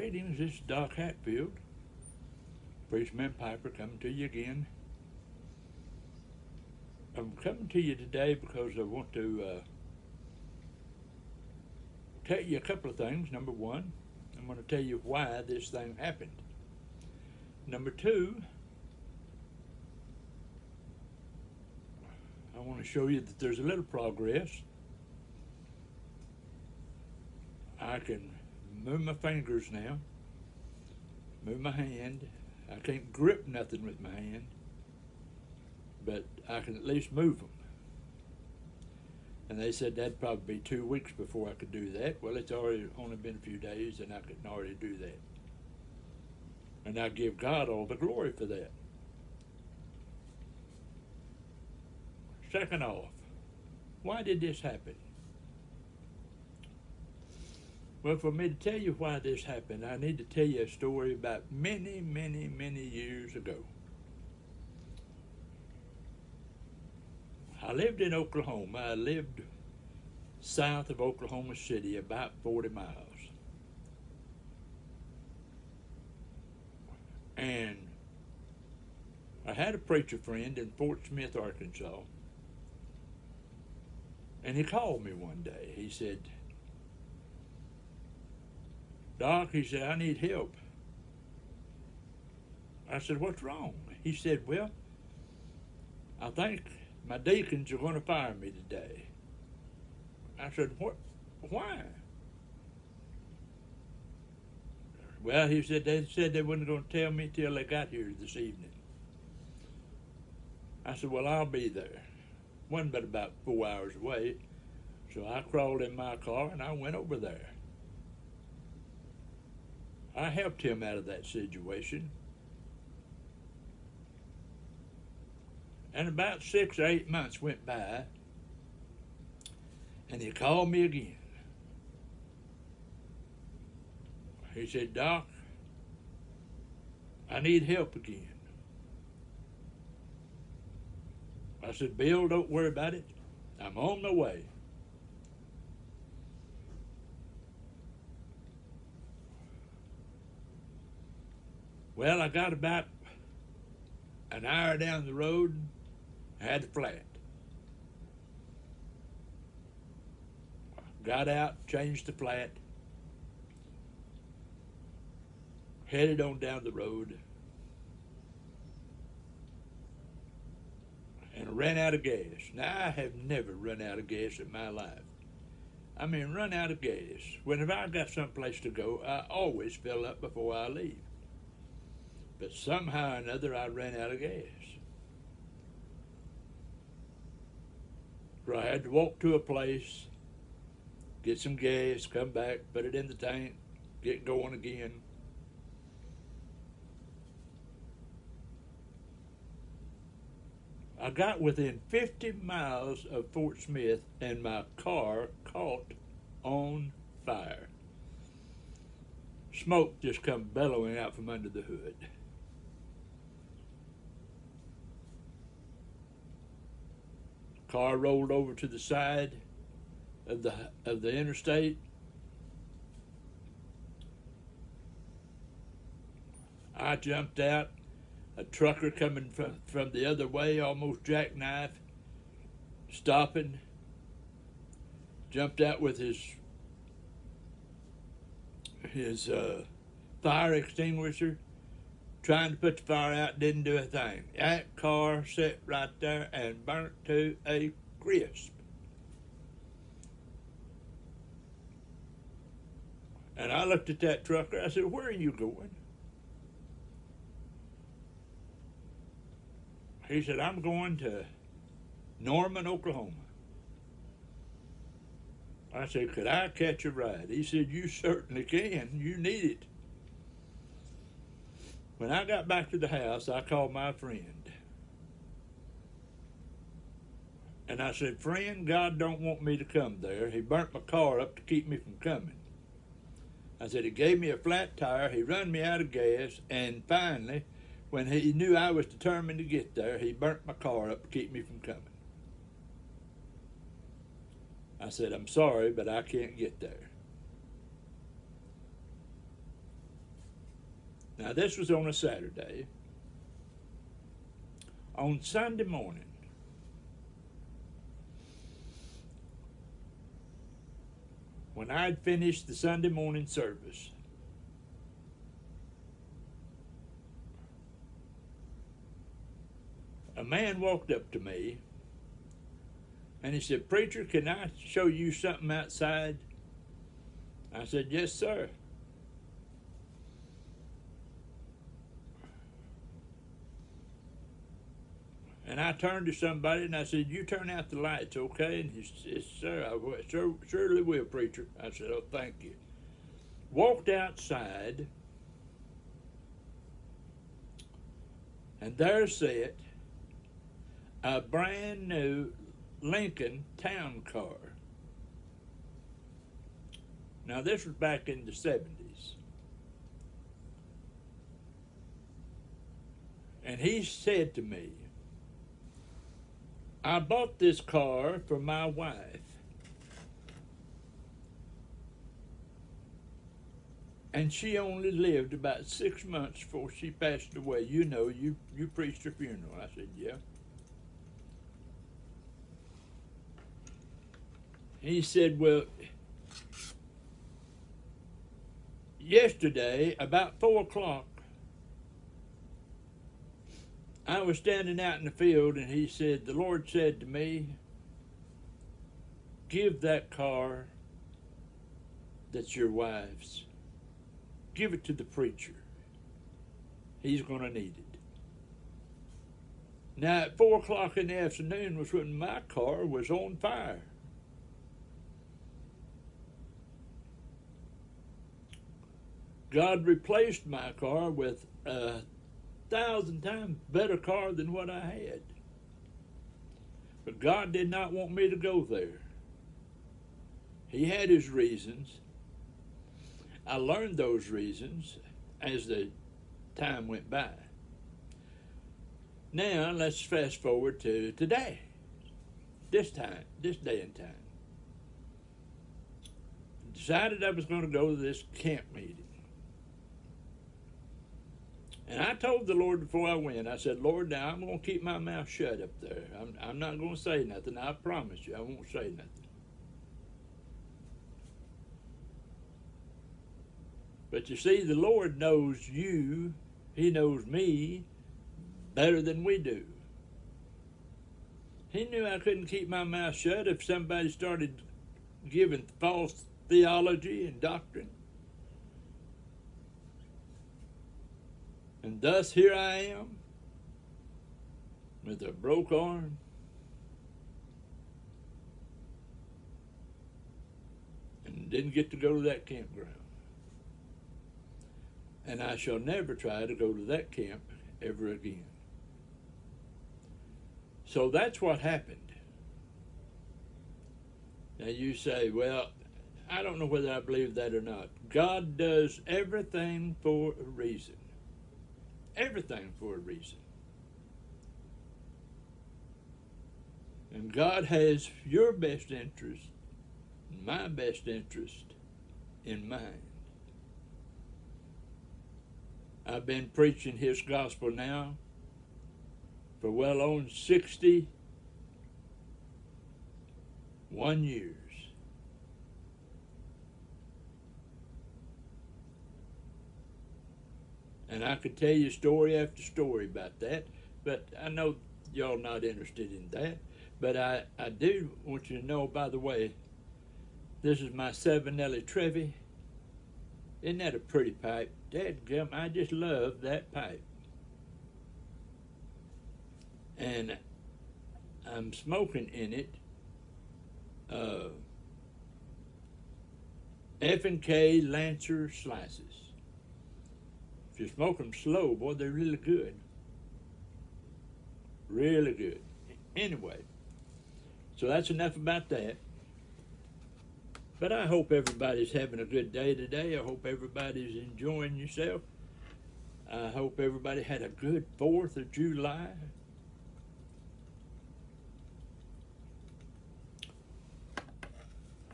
Greetings, this is Doc Hatfield, Preachman Piper, coming to you again. I'm coming to you today because I want to tell you a couple of things. Number one, I'm going to tell you why this thing happened. Number two, I want to show you that there's a little progress. I can move my fingers now, move my hand. I can't grip nothing with my hand, but I can at least move them. And they said that'd probably be 2 weeks before I could do that. Well, it's already only been a few days and I can already do that. And I give God all the glory for that. Second off, why did this happen? Well, for me to tell you why this happened, I need to tell you a story about many, many, many years ago. I lived in Oklahoma. I lived south of Oklahoma City, about 40 miles. And I had a preacher friend in Fort Smith, Arkansas. And he called me one day. He said, Doc, he said, I need help. I said, what's wrong? He said, well, I think my deacons are going to fire me today. I said, what? Why? Well, he said they weren't going to tell me till they got here this evening. I said, well, I'll be there. Wasn't but about 4 hours away. So I crawled in my car and I went over there. I helped him out of that situation. And about 6 or 8 months went by, and he called me again. He said, Doc, I need help again. I said, Bill, don't worry about it. I'm on my way. Well, I got about an hour down the road. I had the flat. Got out, changed the flat, headed on down the road, and ran out of gas. Now, I have never run out of gas in my life. I mean, run out of gas. Whenever I got someplace to go, I always fill up before I leave. But somehow or another, I ran out of gas. So I had to walk to a place, get some gas, come back, put it in the tank, get going again. I got within 50 miles of Fort Smith and my car caught on fire. Smoke just come bellowing out from under the hood. Car rolled over to the side of the interstate. I jumped out. A trucker coming from the other way, almost jackknife, stopping. Jumped out with his fire extinguisher, trying to put the fire out, didn't do a thing. That car sat right there and burnt to a crisp. And I looked at that trucker, I said, where are you going? He said, I'm going to Norman, Oklahoma. I said, could I catch a ride? He said, you certainly can, you need it. When I got back to the house, I called my friend. And I said, friend, God don't want me to come there. He burnt my car up to keep me from coming. I said, he gave me a flat tire, he run me out of gas, and finally, when he knew I was determined to get there, he burnt my car up to keep me from coming. I said, I'm sorry, but I can't get there. Now, this was on a Saturday. On Sunday morning, when I had finished the Sunday morning service, a man walked up to me and he said, "Preacher, can I show you something outside?" I said, "Yes, sir." And I turned to somebody and I said, "You turn out the lights, okay?" And he said, "Sir, surely will, preacher." I said, "Oh, thank you." Walked outside, and there sat a brand new Lincoln Town Car. Now, this was back in the 70s. And he said to me, "I bought this car for my wife, and she only lived about 6 months before she passed away. You know, you preached her funeral." I said, "Yeah." He said, "Well, yesterday, about 4 o'clock, I was standing out in the field," and he said, "The Lord said to me, give that car that's your wife's, give it to the preacher. He's going to need it." Now, at 4 o'clock in the afternoon was when my car was on fire. God replaced my car with a 1,000 times better car than what I had. But God did not want me to go there. He had his reasons. I learned those reasons as the time went by. Now, let's fast forward to today, this day and time. Decided I was going to go to this camp meeting. And I told the Lord before I went, I said, "Lord, now I'm going to keep my mouth shut up there. I'm not going to say nothing. I promise you, I won't say nothing." But you see, the Lord knows you. He knows me better than we do. He knew I couldn't keep my mouth shut if somebody started giving false theology and doctrine. And thus here I am with a broke arm and didn't get to go to that campground. And I shall never try to go to that camp ever again. So that's what happened. Now you say, "Well, I don't know whether I believe that or not." God does everything for a reason. Everything for a reason. And God has your best interest, my best interest in mind. I've been preaching his gospel now for well on 61 years. And I could tell you story after story about that, but I know y'all not interested in that. But I do want you to know, by the way, this is my 7 Nelly Trevi. Isn't that a pretty pipe? Dadgum, I just love that pipe. And I'm smoking in it F&K Lancer slices. If you smoke them slow, boy, they're really good. Really good. Anyway, so that's enough about that. But I hope everybody's having a good day today. I hope everybody's enjoying yourself. I hope everybody had a good 4th of July.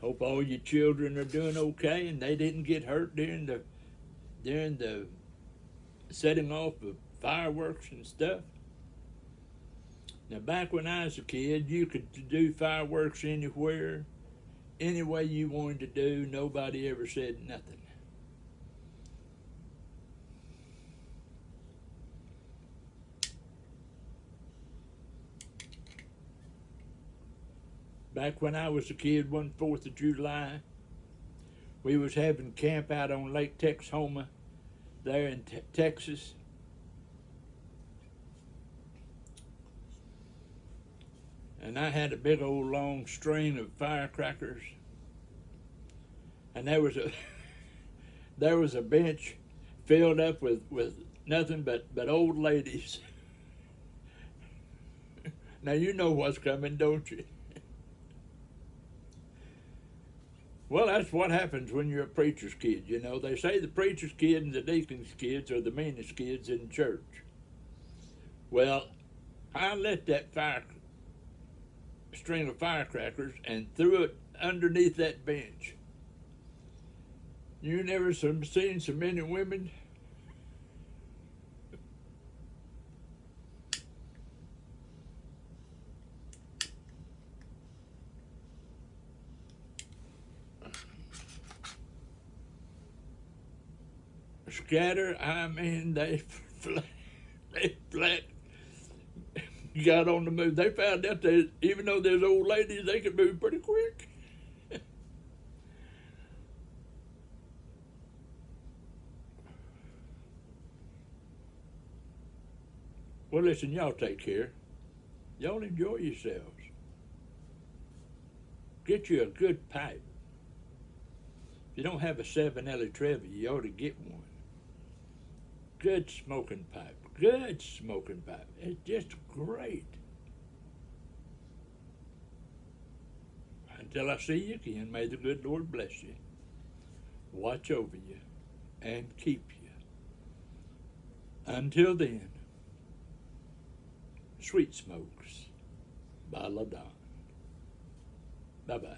Hope all your children are doing okay and they didn't get hurt during the setting off of fireworks and stuff. Now, back when I was a kid, you could do fireworks anywhere, any way you wanted to do. Nobody ever said nothing. Back when I was a kid, one 4th of July, we was having camp out on Lake Texoma there in Texas. And I had a big old long string of firecrackers. And there was a bench filled up with nothing but old ladies. Now you know what's coming, don't you? Well, that's what happens when you're a preacher's kid. You know, they say the preacher's kid and the deacon's kids are the meanest kids in church. Well, I let that string of firecrackers and threw it underneath that bench. You never seen so many women? Scatter, I mean, they flat got on the move. They found out that even though there's old ladies, they could move pretty quick. Well, listen, y'all take care. Y'all enjoy yourselves. Get you a good pipe. If you don't have a 7 Trevi, you ought to get one. Good smoking pipe. Good smoking pipe. It's just great. Until I see you again, may the good Lord bless you, watch over you, and keep you. Until then, sweet smokes by LaDon. Bye-bye.